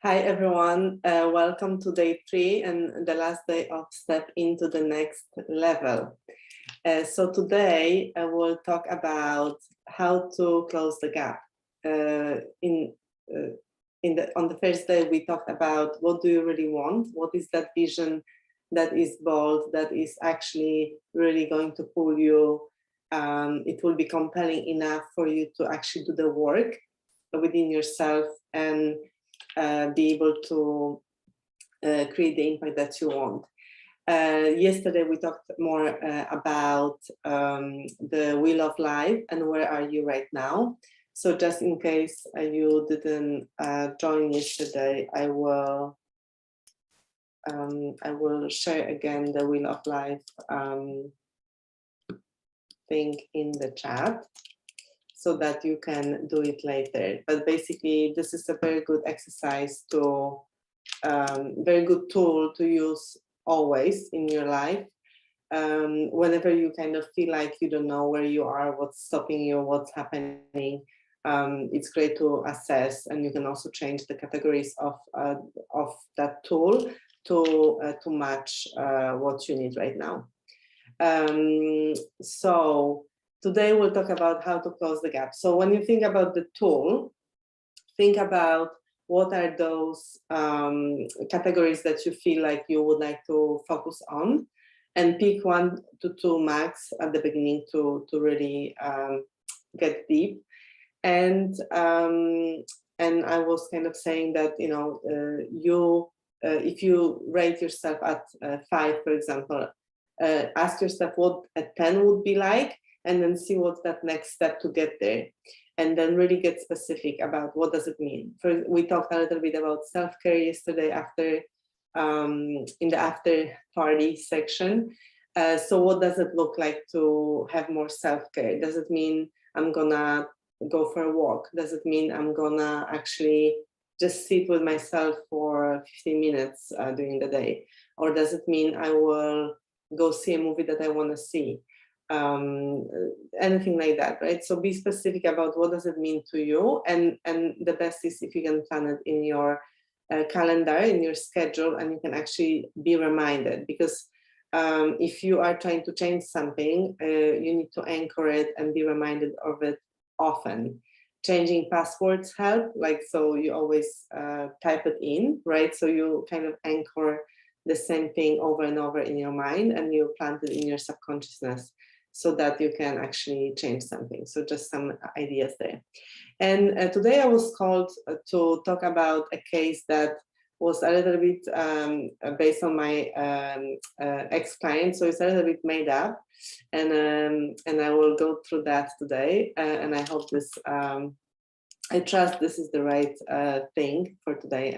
Hi everyone, welcome to day 3 and the last day of Step into the Next Level. So today I will talk about how to close the gap. On the first day we talked about what do you really want, what is that vision that is bold, that is actually really going to pull you. It will be compelling enough for you to actually do the work within yourself and be able to create the impact that you want. Yesterday we talked more about the wheel of life and where are you right now. So just in case you didn't join yesterday, I will share again the wheel of life thing in the chat, so that you can do it later. But basically, this is a very good exercise to, very good tool to use always in your life. Whenever you kind of feel like you don't know where you are, what's stopping you, what's happening, it's great to assess, and you can also change the categories of that tool to match what you need right now. So today we'll talk about how to close the gap. So when you think about the tool, think about what are those categories that you feel like you would like to focus on, and pick 1 to 2 max at the beginning to really get deep. And I was kind of saying that, you know, if you rate yourself at 5, for example, ask yourself what a 10 would be like, and then see what's that next step to get there, and then really get specific about what does it mean. We talked a little bit about self-care yesterday after in the after party section. So what does it look like to have more self-care? Does it mean I'm gonna go for a walk? Does it mean I'm gonna actually just sit with myself for 15 minutes during the day? Or does it mean I will go see a movie that I want to see? Anything like that, right? So be specific about what does it mean to you, and the best is if you can plan it in your calendar, in your schedule, and you can actually be reminded, because if you are trying to change something, you need to anchor it and be reminded of it often. Changing passwords help, like, so you always type it in, right? So you kind of anchor the same thing over and over in your mind, and you plant it in your subconsciousness, so that you can actually change something. So just some ideas there. And today I was called to talk about a case that was a little bit based on my ex-client, so it's a little bit made up, and I will go through that today, and I hope this, I trust this is the right thing for today,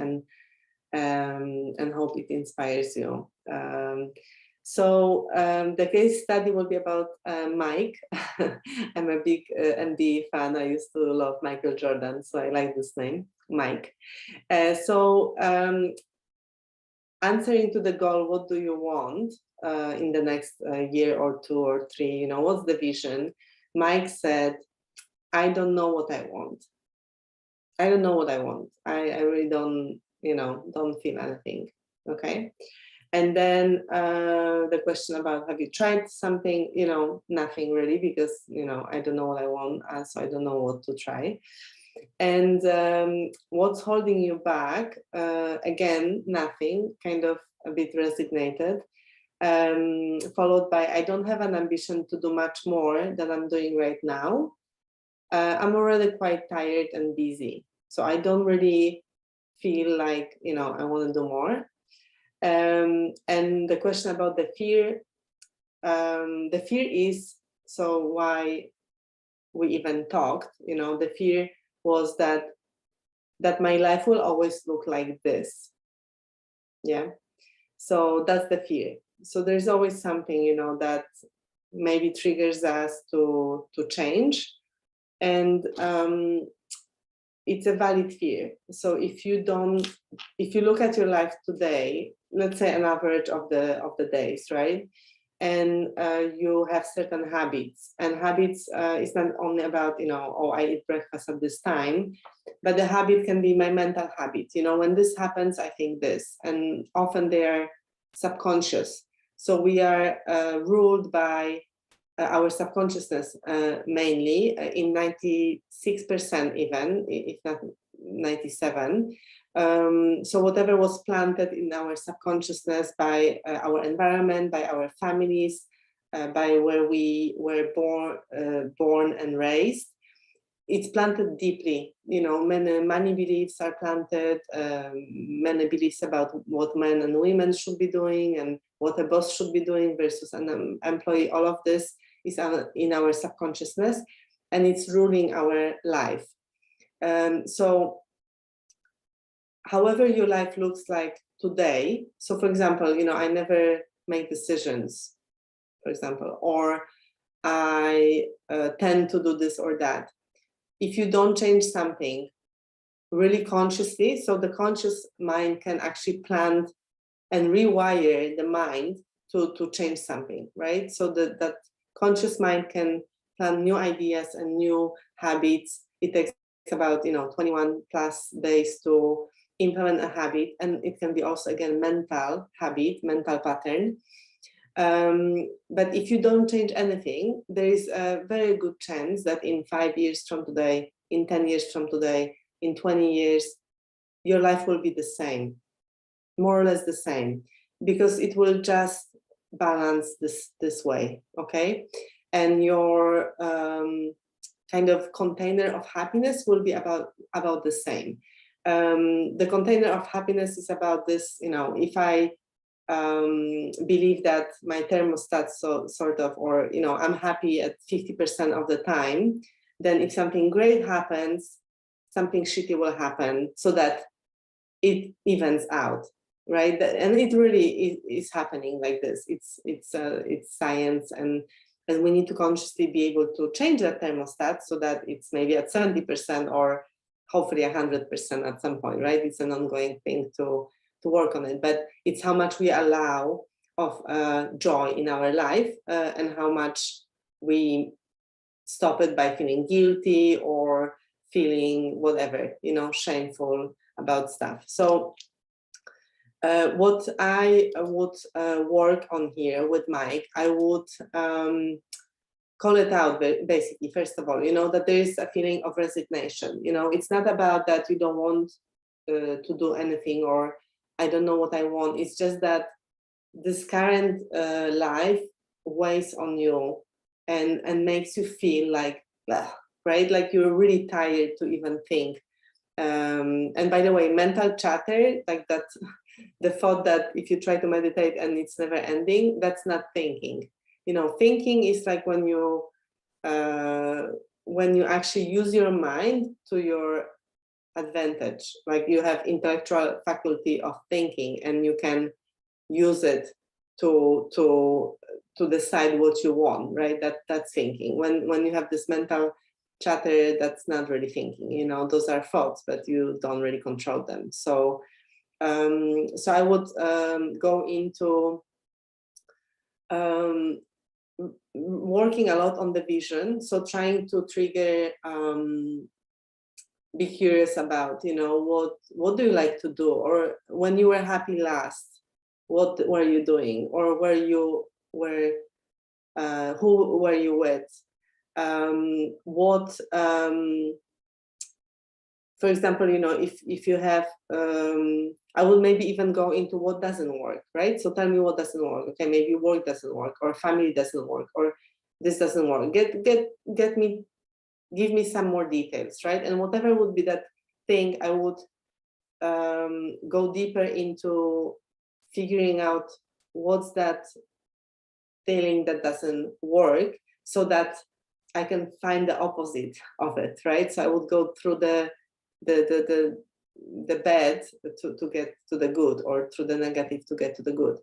and hope it inspires you. So the case study will be about Mike. I'm a big NBA fan. I used to love Michael Jordan, so I like this name, Mike. So answering to the goal, what do you want in the next year or 2 or 3? You know, what's the vision? Mike said, I don't know what I want. I don't know what I want. I really don't, you know, don't feel anything. Okay. And then the question about, have you tried something? You know, nothing really, because, you know, I don't know what I want, so I don't know what to try. And what's holding you back? Again, nothing, kind of a bit resignated. Followed by, I don't have an ambition to do much more than I'm doing right now. I'm already quite tired and busy, so I don't really feel like, you know, I want to do more. And the question about the fear is, so why we even talked, you know, the fear was that my life will always look like this. Yeah, so that's the fear. So there's always something, you know, that maybe triggers us to change, and it's a valid fear. So if you look at your life today, let's say an average of the days, right? and you have certain habits. And habits is not only about, oh, I eat breakfast at this time, but the habit can be my mental habit. When this happens, I think this, and often they are subconscious. So we are ruled by our subconsciousness mainly, in 96% even, if not 97. So whatever was planted in our subconsciousness by our environment, by our families, by where we were born and raised, it's planted deeply. Many beliefs are planted, many beliefs about what men and women should be doing and what a boss should be doing versus an employee. All of this is in our subconsciousness, and it's ruling our life. So however your life looks like today, so for example, I never make decisions, for example, or I tend to do this or that. If you don't change something really consciously, so the conscious mind can actually plan and rewire the mind to change something, right? So that conscious mind can plan new ideas and new habits. It takes about 21 plus days to implement a habit, and it can be also, again, mental habit, mental pattern. But if you don't change anything, there is a very good chance that in 5 years from today, in 10 years from today, in 20 years, your life will be the same, more or less the same, because it will just balance this way, okay? And your kind of container of happiness will be about the same. The container of happiness is about this, if I believe that my thermostat or I'm happy at 50% of the time, then if something great happens, something shitty will happen, so that it evens out, right? And it really is happening like this. It's science, and we need to consciously be able to change that thermostat so that it's maybe at 70% or hopefully 100% at some point, right? It's an ongoing thing to work on it, but it's how much we allow of joy in our life, and how much we stop it by feeling guilty or feeling whatever, shameful about stuff. So what I would work on here with Mike, I would call it out, basically, first of all, that there is a feeling of resignation. It's not about that you don't want to do anything, or I don't know what I want. It's just that this current life weighs on you and makes you feel like, right? Like you're really tired to even think. And by the way, mental chatter, like that, the thought that if you try to meditate and it's never ending, that's not thinking. Thinking is like when you actually use your mind to your advantage, like you have intellectual faculty of thinking and you can use it to decide what you want, right? That's thinking. When you have this mental chatter, that's not really thinking. Those are thoughts, but you don't really control them. So I would go into working a lot on the vision. So trying to trigger, be curious about, what do you like to do? Or when you were happy last, what were you doing? Or who were you with? For example, if you have, I will maybe even go into what doesn't work, right? So tell me what doesn't work. Okay, maybe work doesn't work, or family doesn't work, or this doesn't work. Give me some more details, right? And whatever would be that thing, I would go deeper into figuring out what's that feeling that doesn't work, so that I can find the opposite of it, right? So I would go through the bad to get to the good, or through the negative to get to the good.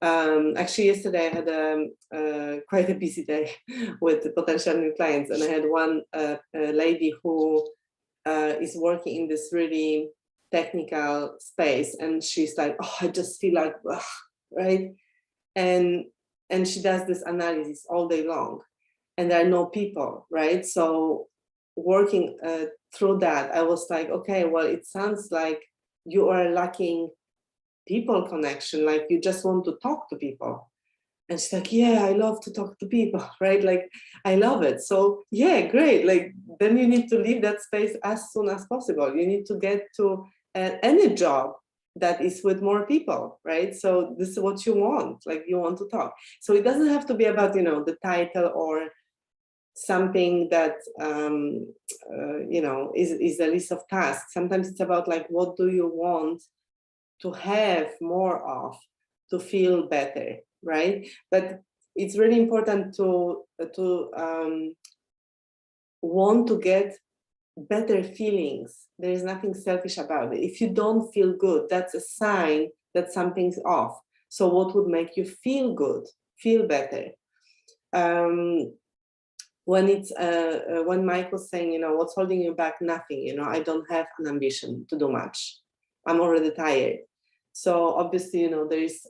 Actually, yesterday I had quite a busy day with potential new clients, and I had one lady who is working in this really technical space, and she's like, "Oh, I just feel like," right? And and she does this analysis all day long, and there are no people, right? So working through that, I was like, okay, well, it sounds like you are lacking people connection, like you just want to talk to people. And she's like, yeah, I love to talk to people, right? Like, I love it. So yeah, great. Like, then you need to leave that space as soon as possible. You need to get to any job that is with more people, right? So this is what you want, like you want to talk. So it doesn't have to be about, you know, the title or something that, you know, is a list of tasks. Sometimes it's about like, what do you want to have more of to feel better, right? But it's really important to want to get better feelings. There is nothing selfish about it. If you don't feel good, that's a sign that something's off. So what would make you feel good, feel better? When it's when Mike was saying, you know, what's holding you back? Nothing. You know, I don't have an ambition to do much. I'm already tired. So obviously, you know, there is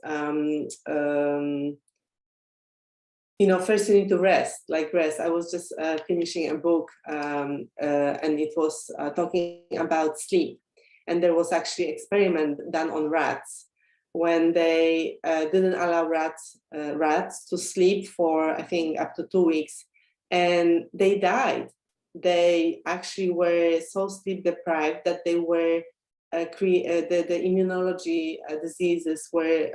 you know, first you need to rest, like rest. I was just finishing a book and it was talking about sleep. And there was actually an experiment done on rats when they didn't allow rats to sleep for, I think, up to 2 weeks. And they died. They actually were so sleep deprived that they were, the immunology diseases were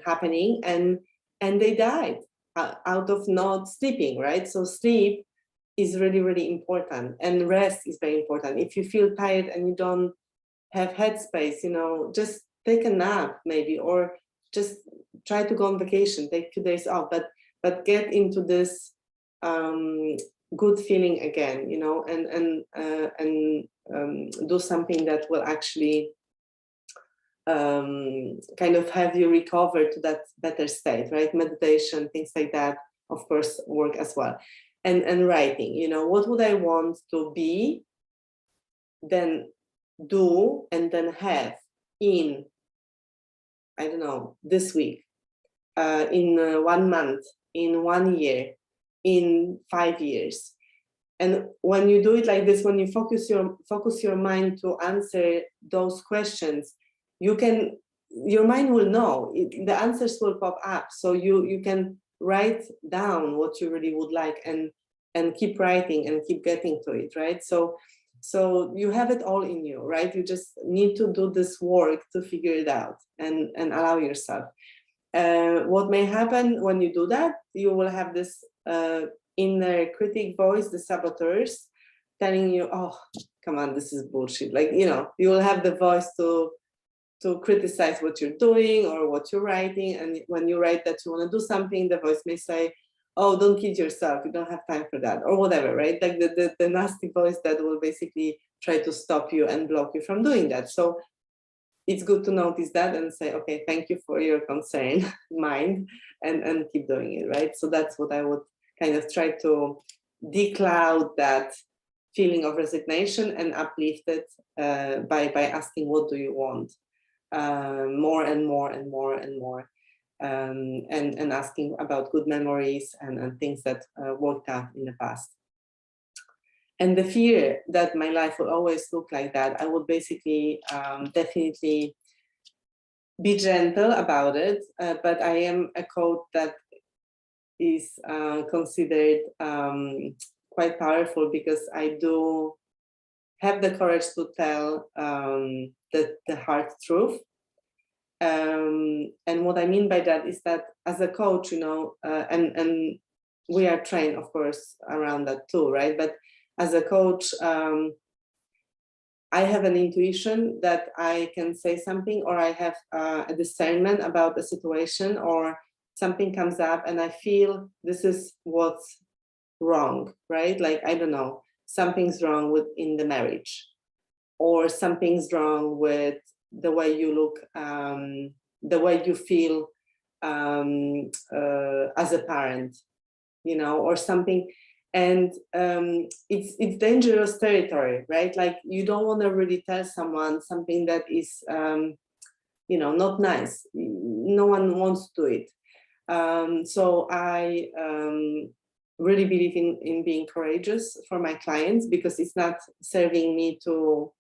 happening, and they died out of not sleeping, right? So sleep is really, really important, and rest is very important. If you feel tired and you don't have headspace, you know, just take a nap maybe, or just try to go on vacation, take 2 days off, but get into this good feeling again, you know, and do something that will actually kind of have you recover to that better state, right? Meditation, things like that, of course, work as well. And writing, you know, what would I want to be, then do, and then have in, I don't know, this week, in 1 month, in 1 year, in 5 years. And when you do it like this, when you focus your mind to answer those questions, your mind will know, the answers will pop up. So you can write down what you really would like, and keep writing and keep getting to it, right? So you have it all in you, right? You just need to do this work to figure it out and allow yourself. What may happen when you do that, you will have this inner critic voice, the saboteurs, telling you, oh, come on, this is bullshit. Like, you know, you will have the voice to criticize what you're doing or what you're writing. And when you write that you want to do something, the voice may say, oh, don't kid yourself, you don't have time for that, or whatever, right? Like the nasty voice that will basically try to stop you and block you from doing that. So it's good to notice that and say, okay, thank you for your concern, mind, and keep doing it, right? So that's what I would kind of try to decloud that feeling of resignation and uplift it by asking, what do you want? More and more and more and more, and asking about good memories and things that worked out in the past. And the fear that my life will always look like that, I would basically definitely be gentle about it, but I am a coach that is considered quite powerful, because I do have the courage to tell the hard truth. And what I mean by that is that as a coach, you know, and we are trained, of course, around that too, right? But as a coach, I have an intuition that I can say something, or I have a discernment about the situation, or something comes up and I feel this is what's wrong, right? Like, I don't know, something's wrong in the marriage, or something's wrong with the way you look, the way you feel as a parent, you know, or something. And it's dangerous territory, right? Like, you don't want to really tell someone something that is, you know, not nice. No one wants to do it. So I really believe in being courageous for my clients, because it's not serving me to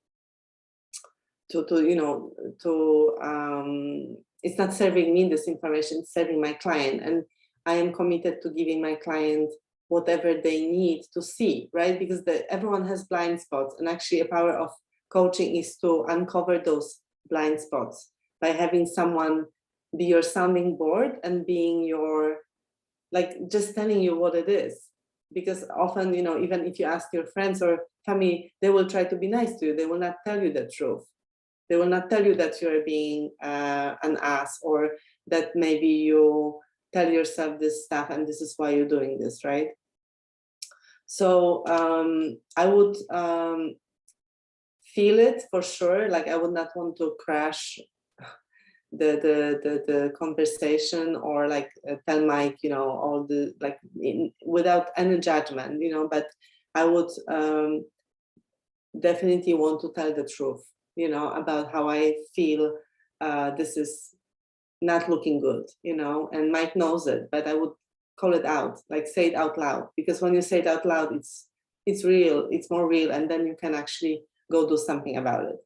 it's not serving me this information, it's serving my client. And I am committed to giving my client whatever they need to see, right? Because everyone has blind spots, and actually a power of coaching is to uncover those blind spots by having someone be your sounding board and being your, like, just telling you what it is. Because often, even if you ask your friends or family, they will try to be nice to you. They will not tell you the truth. They will not tell you that you're being an ass, or that maybe you tell yourself this stuff and this is why you're doing this, right? So I would feel it for sure. Like, I would not want to crash the conversation, or like tell Mike, all the, like, without any judgment, but I would definitely want to tell the truth, about how I feel. This is not looking good, and Mike knows it, but I would call it out, like say it out loud, because when you say it out loud, it's real, it's more real, and then you can actually go do something about it.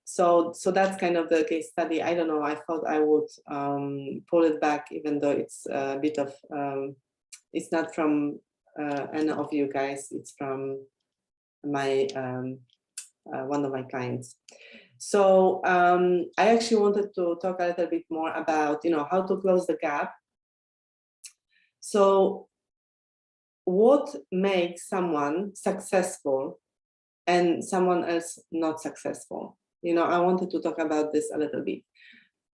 So that's kind of the case study. I don't know, I thought I would pull it back, even though it's a bit of, it's not from any of you guys, it's from my one of my clients. So I actually wanted to talk a little bit more about, how to close the gap. So what makes someone successful and someone else not successful? I wanted to talk about this a little bit,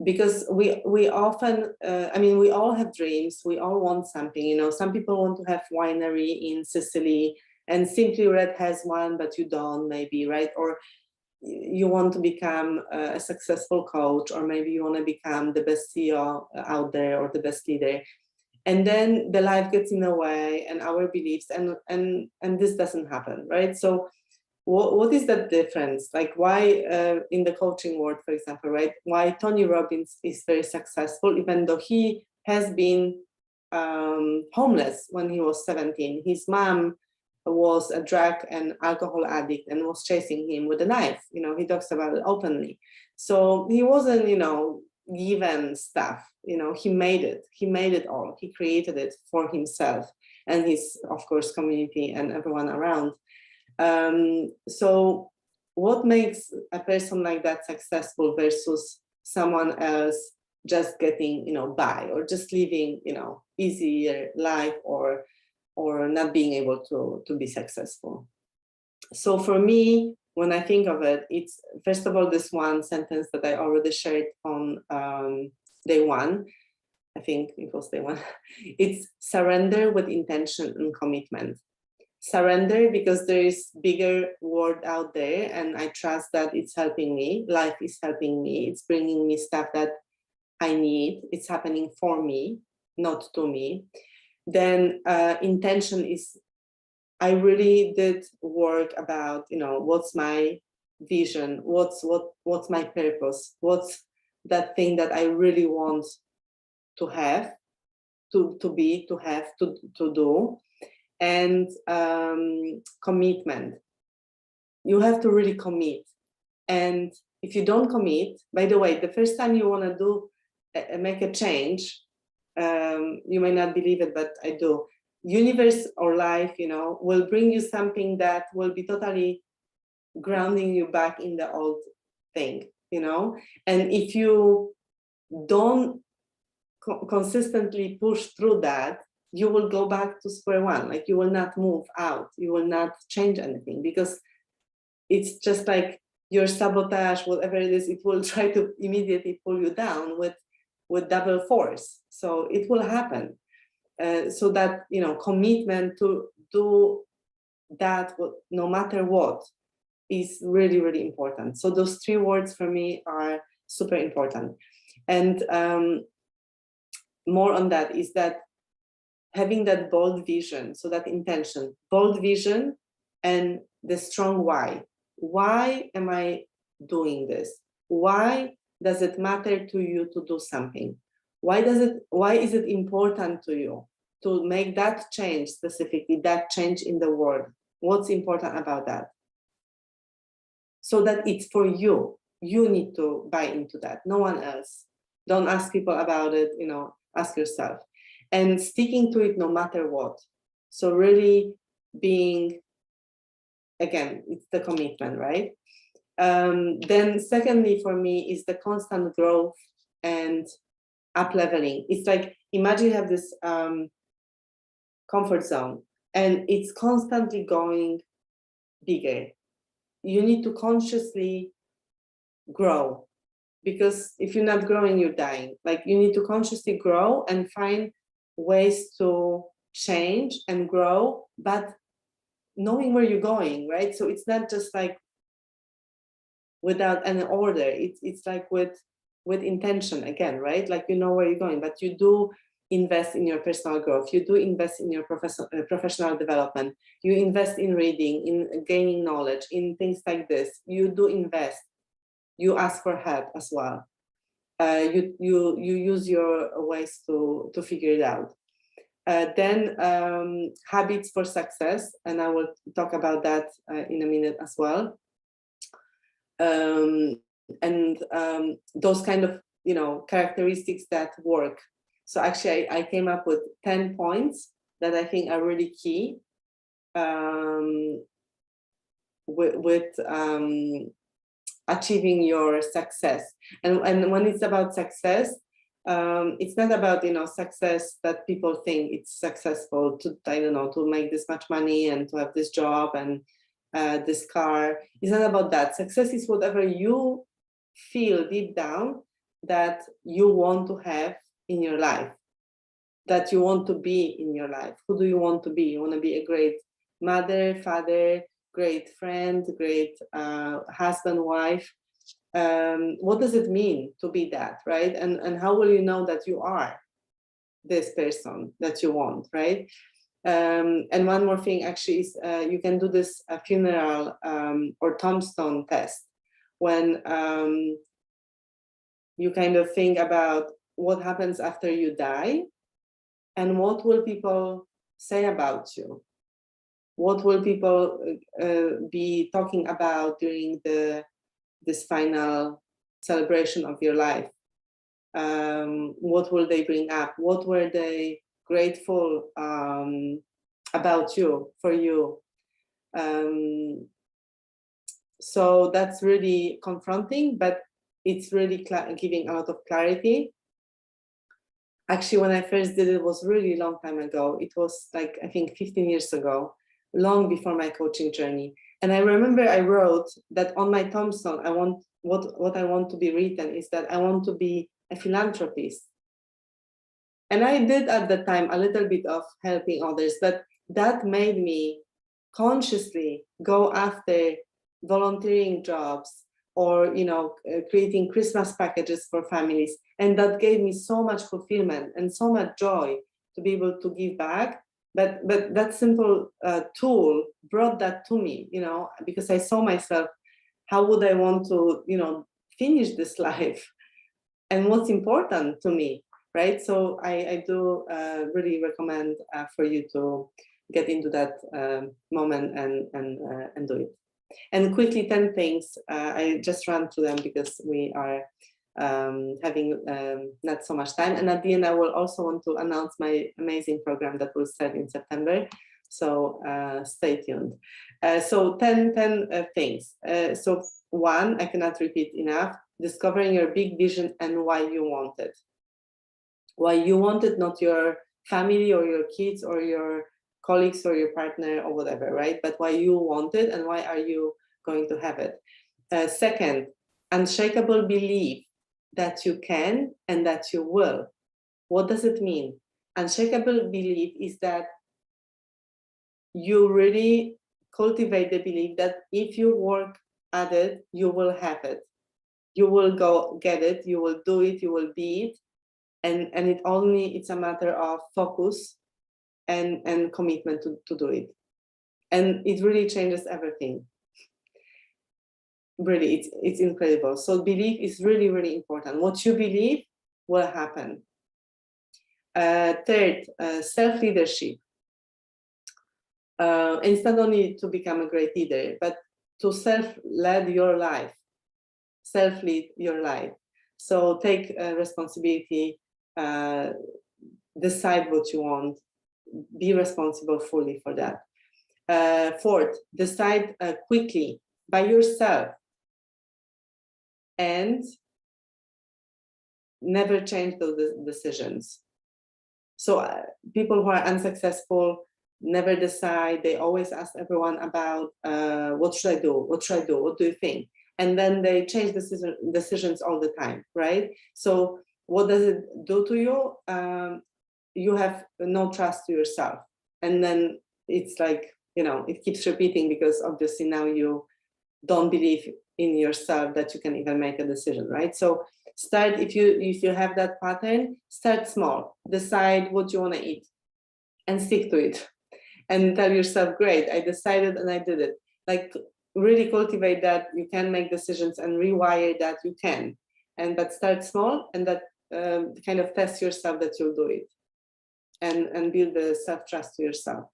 because we often, we all have dreams, we all want something, some people want to have winery in Sicily, and Simply Red has one, but you don't, maybe, right? Or you want to become a successful coach, or maybe you want to become the best CEO out there, or the best leader. And then the life gets in the way, and our beliefs, and this doesn't happen, right? So what is the difference? Like, why in the coaching world, for example, right? Why Tony Robbins is very successful, even though he has been homeless when he was 17. His mom was a drug and alcohol addict and was chasing him with a knife. He talks about it openly. So he wasn't, given stuff. He made it all. He created it for himself and his, of course, community and everyone around. So what makes a person like that successful versus someone else just getting, by, or just living, easier life, or not being able to be successful? So for me, when I think of it, it's, first of all, this one sentence that I already shared on day one. I think it was day one. It's surrender with intention and commitment. Surrender because there is bigger world out there, and I trust that it's helping me. Life is helping me. It's bringing me stuff that I need. It's happening for me, not to me. Then intention is, I really did work about, what's my vision, what's my purpose, what's that thing that I really want to have, to be, to have, to do. And commitment. You have to really commit. And if you don't commit, by the way, the first time you want to do make a change, you may not believe it, but I do. Universe or life, will bring you something that will be totally grounding you back in the old thing, And if you don't consistently push through that, you will go back to square one. Like, you will not move out, you will not change anything, because it's just like your sabotage, whatever it is, it will try to immediately pull you down with double force. So it will happen. So that, commitment to do that, no matter what, is really, really important. So those three words for me are super important. And more on that is that having that bold vision, so that intention, bold vision, and the strong why. Why am I doing this? Why does it matter to you to do something? Why is it important to you to make that change, specifically that change in the world? What's important about that? So that it's for you. You need to buy into that, no one else. Don't ask people about it, ask yourself. And sticking to it no matter what. So really being, again, it's the commitment, right? Then secondly, for me, is the constant growth and up leveling. It's like, imagine you have this comfort zone and it's constantly going bigger. You need to consciously grow, because if you're not growing, you're dying. Like, you need to consciously grow and find ways to change and grow, but knowing where you're going, right? So it's not just like without any order. It's like with intention again, right? Like, you know where you're going, but you do invest in your personal growth. You do invest in your professional development. You invest in reading, in gaining knowledge, in things like this. You do invest. You ask for help as well. You use your ways to figure it out. Then habits for success, and I will talk about that in a minute as well. And those kind of characteristics that work. So actually, I came up with 10 points that I think are really key with achieving your success. And when it's about success, it's not about success that people think it's successful to, I don't know, to make this much money and to have this job and this car. It's not about that. Success is whatever you feel deep down that you want to have in your life, that you want to be in your life. Who do you want to be? You want to be a great mother, father, great friend, great husband, wife. What does it mean to be that, right? And how will you know that you are this person that you want, right? And one more thing actually is you can do this funeral or tombstone test, when you kind of think about what happens after you die and what will people say about you. What will people be talking about during this final celebration of your life? What will they bring up? What were they grateful about you, for you? So that's really confronting, but it's really giving a lot of clarity. Actually, when I first did it, was really long time ago. It was like, I think 15 years ago, long before my coaching journey. And I remember I wrote that on my tombstone, I want what I want to be written is that I want to be a philanthropist. And I did at the time a little bit of helping others, but that made me consciously go after volunteering jobs or creating Christmas packages for families. And that gave me so much fulfillment and so much joy to be able to give back. But that simple tool brought that to me, because I saw myself, how would I want to, finish this life? And what's important to me, right? So I do really recommend for you to get into that moment and do it. And quickly, 10 things. I just ran through them because we are having not so much time. And at the end, I will also want to announce my amazing program that will start in September. So stay tuned. So 10 things. So one, I cannot repeat enough, discovering your big vision and why you want it. Why you want it, not your family or your kids or your colleagues or your partner or whatever, right? But why you want it and why are you going to have it. Second, unshakable belief that you can and that you will. What does it mean? Unshakable belief is that you really cultivate the belief that if you work at it, you will have it. You will go get it, you will do it, you will be it. And it's a matter of focus and commitment to do it. And it really changes everything. Really, it's incredible. So belief is really, really important. What you believe will happen. Third, self-leadership. It's not only to become a great leader, but to self-lead your life, self-lead your life. So take responsibility, decide what you want, be responsible fully for that. Fourth, decide quickly by yourself and never change those decisions. So people who are unsuccessful never decide. They always ask everyone about what should I do? What should I do? What do you think? And then they change decisions all the time, right? So what does it do to you? You have no trust to yourself. And then it's like, you know, it keeps repeating because obviously now you don't believe in yourself that you can even make a decision, right? So start, if you have that pattern, start small, decide what you want to eat and stick to it. And tell yourself, great, I decided and I did it. Like really cultivate that you can make decisions and rewire that you can. But start small and that kind of test yourself that you'll do it and build the self-trust to yourself.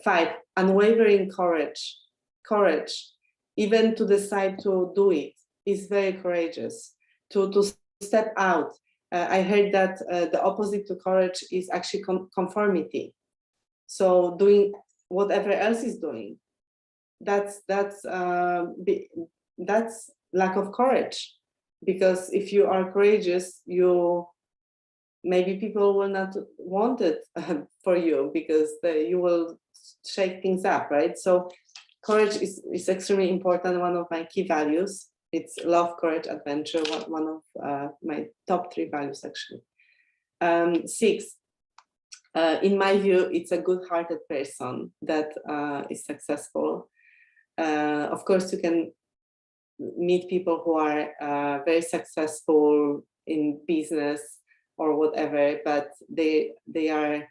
5, unwavering courage. Courage, even to decide to do it, is very courageous. To step out. I heard that the opposite to courage is actually conformity. So doing whatever else is doing, that's lack of courage. Because if you are courageous, maybe people will not want it for you because you will shake things up, right? So courage is extremely important. One of my key values. It's love, courage, adventure. One of my top 3 values actually. 6. In my view, it's a good-hearted person that is successful. Of course, you can meet people who are very successful in business or whatever, but they are,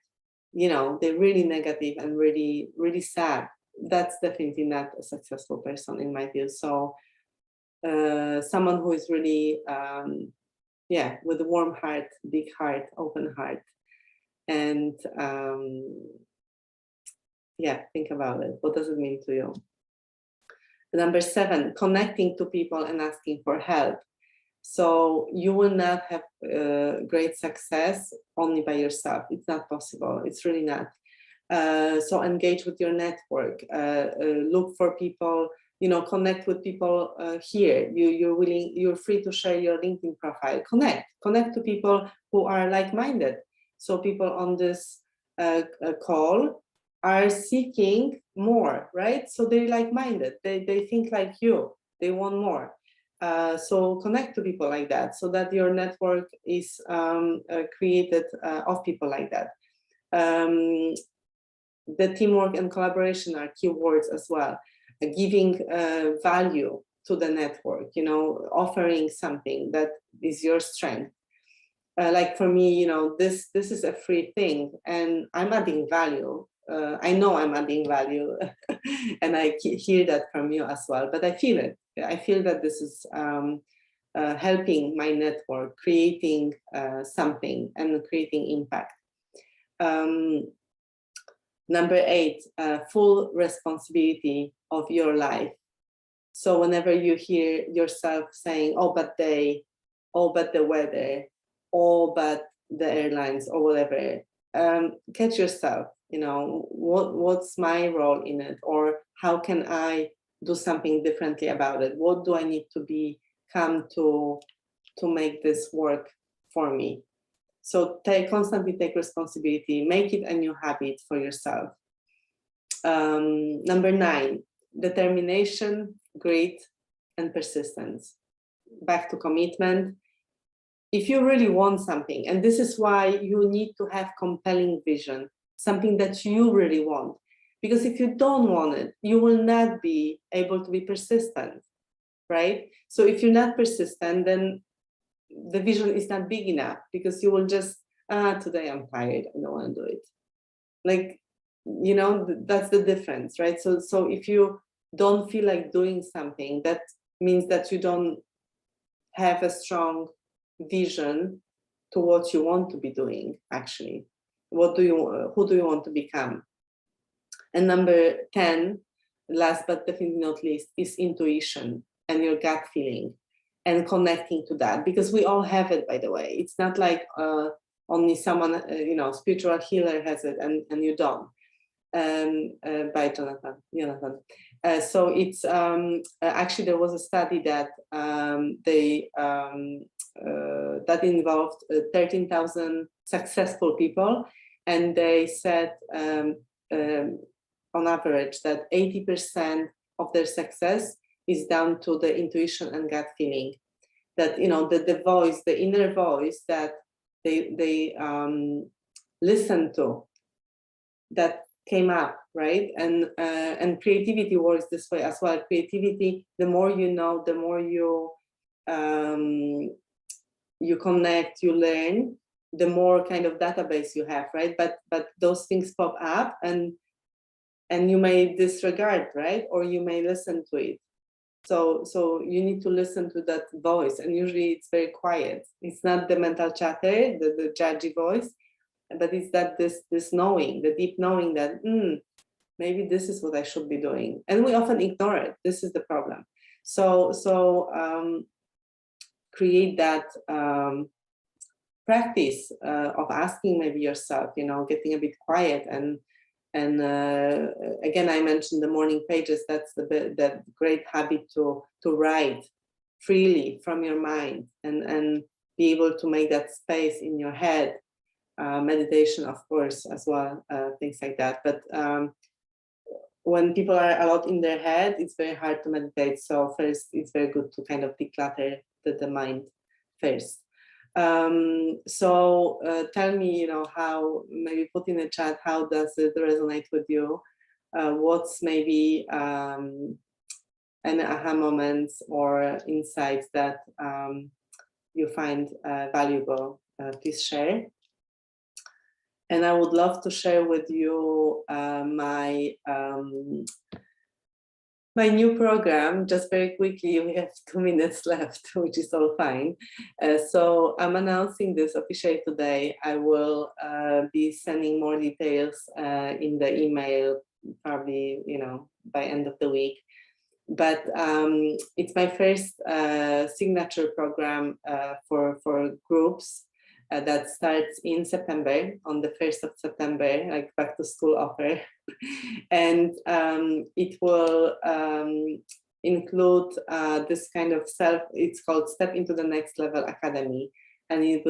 you know, they're really negative and really, really sad. That's definitely not a successful person in my view. So someone who is really, with a warm heart, big heart, open heart. And think about it. What does it mean to you? Number 7, connecting to people and asking for help. So you will not have great success only by yourself. It's not possible. It's really not. So engage with your network. Look for people. You know, connect with people here. You're free to share your LinkedIn profile. Connect to people who are like-minded. So people on this call are seeking more, right? So they're like-minded. They think like you. They want more. So connect to people like that, so that your network is created of people like that. The teamwork and collaboration are key words as well. Giving value to the network, you know, offering something that is your strength. Like for me, you know, this is a free thing and I'm adding value. I know I'm adding value and I hear that from you as well, but I feel it. I feel that this is helping my network, creating something and creating impact. Number 8, full responsibility of your life. So whenever you hear yourself saying, oh, but they, oh, but the weather, oh, but the airlines or whatever, catch yourself, you know, what's my role in it? Or how can I do something differently about it? What do I need to become to make this work for me? So constantly take responsibility, make it a new habit for yourself. Number 9, determination, grit, and persistence. Back to commitment. If you really want something, and this is why you need to have compelling vision, something that you really want. Because if you don't want it, you will not be able to be persistent, right? So if you're not persistent, then the vision is not big enough, because you will just, today I'm tired, I don't want to do it. Like, you know, that's the difference, right? So if you don't feel like doing something, that means that you don't have a strong vision to what you want to be doing, actually. Who do you want to become? And number 10, last but definitely not least, is intuition and your gut feeling and connecting to that, because we all have it, by the way. It's not like only someone, spiritual healer has it and you don't. By Jonathan. So it's actually, there was a study that that involved 13,000 successful people, and they said on average that 80% of their success is down to the intuition and gut feeling. That the voice, the inner voice that they listen to, that came up, right? And creativity works this way as well. Creativity, the more you know, the more you you connect, you learn, the more kind of database you have, right? But those things pop up, and you may disregard, right? Or you may listen to it. So you need to listen to that voice, and usually it's very quiet. It's not the mental chatter, the judgy voice, but it's that this knowing, the deep knowing that maybe this is what I should be doing, and we often ignore it. This is the problem. So create that practice of asking maybe yourself, getting a bit quiet, and again, I mentioned the morning pages. That's that great habit to write freely from your mind and be able to make that space in your head. Meditation, of course, as well, things like that. But when people are a lot in their head, it's very hard to meditate. So first, it's very good to kind of declutter the mind first. So tell me, how, maybe put in the chat, how does it resonate with you? What's maybe an aha moments or insights that you find valuable? Please share. And I would love to share with you my new program, just very quickly. We have 2 minutes left, which is all fine. So I'm announcing this officially today. I will be sending more details in the email, probably, by end of the week. But it's my first signature program for groups that starts in September, on the 1st of September, like back to school offer. And it will include this kind of it's called Step into the Next Level Academy. And it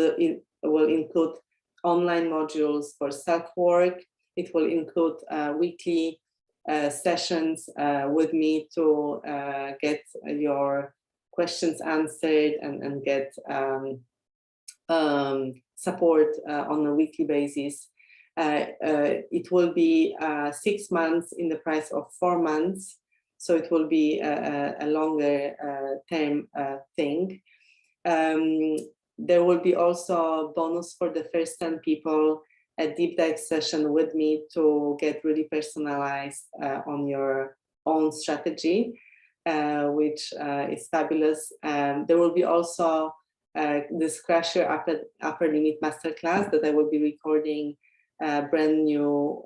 will include online modules for self-work. It will include weekly sessions with me to get your questions answered and get support on a weekly basis. It will be 6 months in the price of 4 months. So it will be a longer term thing. There will be also bonus for the first 10 people, a deep dive session with me to get really personalized on your own strategy, which is fabulous. There will be also this Crush Your Upper Limit Masterclass that I will be recording brand new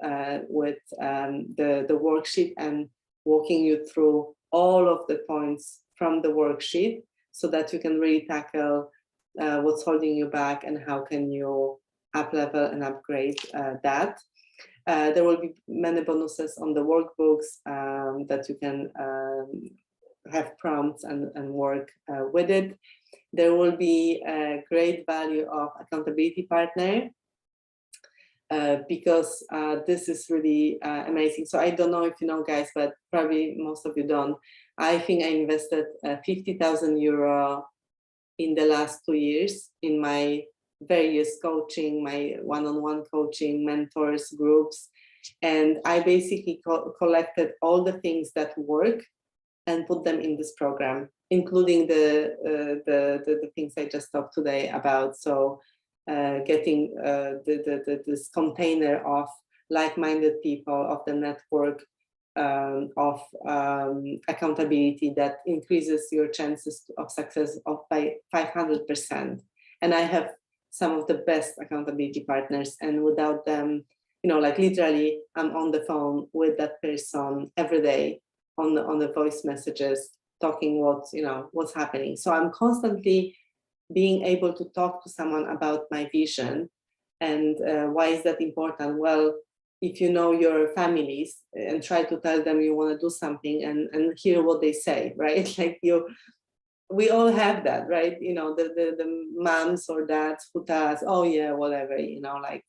with the worksheet and walking you through all of the points from the worksheet so that you can really tackle what's holding you back and how can you up level and upgrade that. There will be many bonuses on the workbooks that you can have prompts and work with it. There will be a great value of accountability partner because this is really amazing. So I don't know if you know, guys, but probably most of you don't. I think I invested 50,000 euro in the last 2 years in my various coaching, my one-on-one coaching, mentors, groups. And I basically collected all the things that work and put them in this program, including the things I just talked today about. So getting this container of like-minded people, of the network, of accountability that increases your chances of success by 500%. And I have some of the best accountability partners, and without them, you know, like literally I'm on the phone with that person every day on the voice messages, talking what's, you know, what's happening. So I'm constantly being able to talk to someone about my vision. And why is that important? Well, if you know your families and try to tell them you want to do something, and hear what they say, right? Like we all have that, right? You know, the moms or dads who tell us, oh yeah, whatever, you know, like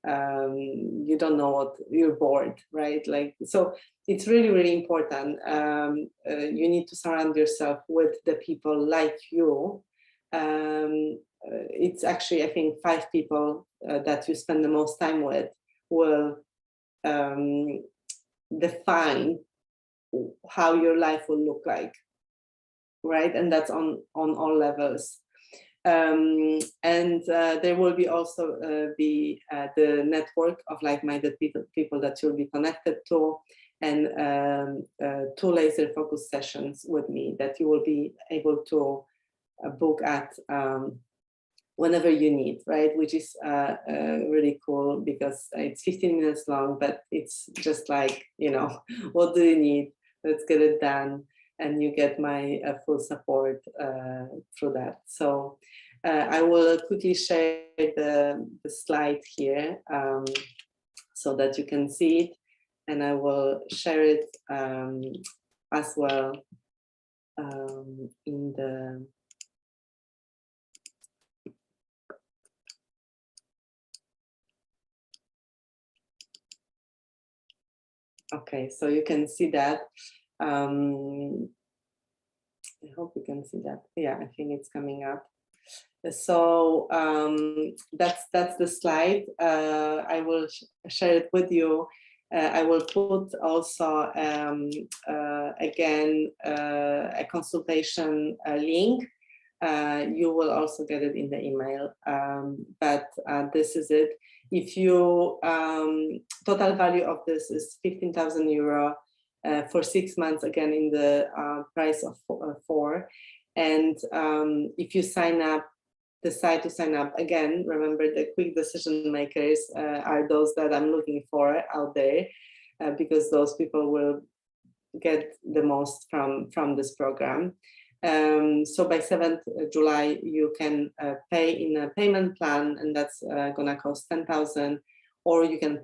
you don't know what, you're bored, right? Like, so it's really, really important. You need to surround yourself with the people like you. It's actually, I think, 5 people that you spend the most time with will define how your life will look like, right? And that's on all levels. And there will be also be the network of like-minded people that you'll be connected to, and 2 laser focus sessions with me that you will be able to book at whenever you need, right? Which is really cool, because it's 15 minutes long, but it's just like, you know, what do you need? Let's get it done. And you get my full support through that. So I will quickly share the slide here so that you can see it. And I will share it as well in the okay, so you can see that. I hope you can see that. Yeah, I think it's coming up. So that's the slide. I will share it with you. I will put also again a consultation link. You will also get it in the email. But this is it. If you total value of this is 15,000 euro for 6 months, again in the price of 4. And if you sign up, decide to sign up, again, remember the quick decision makers are those that I'm looking for out there, because those people will get the most from this program. So by 7th July, you can pay in a payment plan, and that's gonna cost 10,000, or you can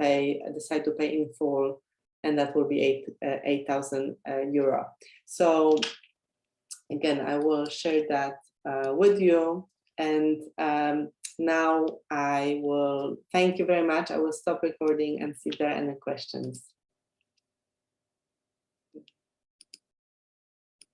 decide to pay in full, and that will be 8,000 euro. So again, I will share that with you. And now I will thank you very much. I will stop recording and see if there are any questions.